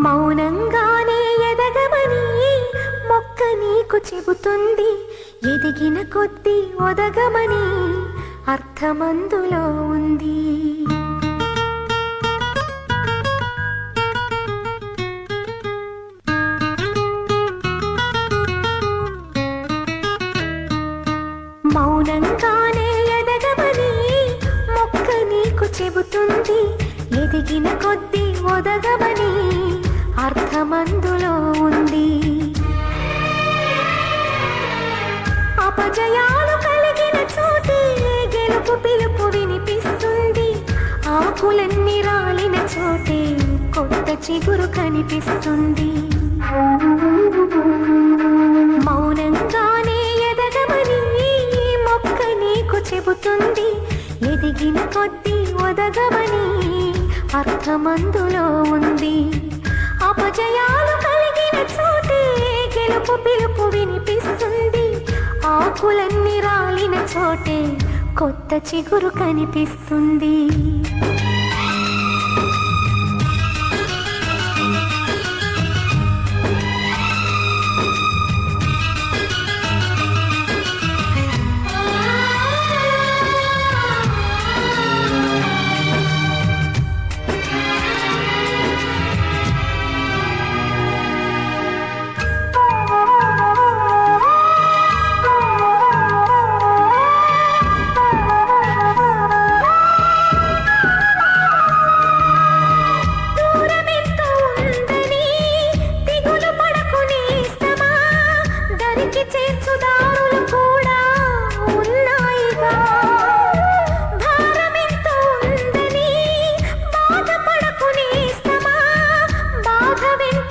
మౌనంగానే ఎదగమని మొక్క నీకు చెబుతుంది. ఎదిగిన కొద్దీ ఒదగమని అర్థమందులో ఉంది. మౌనంగానే ఎదగమని మొక్క నీకు చెబుతుంది. ఎదిగిన కొద్దీ ఒదగమని అర్థమందులో ఉంది. అపజయాలు కలిగిన చోటే గెలుపు పిలుపు వినిపిస్తుంది. ఆకులన్నీ రాలిన చోటే కొత్త చిగురు కనిపిస్తుంది. మౌనంగానే ఎదగమని మొక్క నీకు చెబుతుంది. ఎదిగిన కొద్దీ ఒదగమని అర్థమందులో ఉంది. అపజయాలు కలిగిన చోటే గెలుపు పిలుపు వినిపిస్తుంది. ఆకులన్నీ రాలిన చోటే కొత్త చిగురు కనిపిస్తుంది. వెంట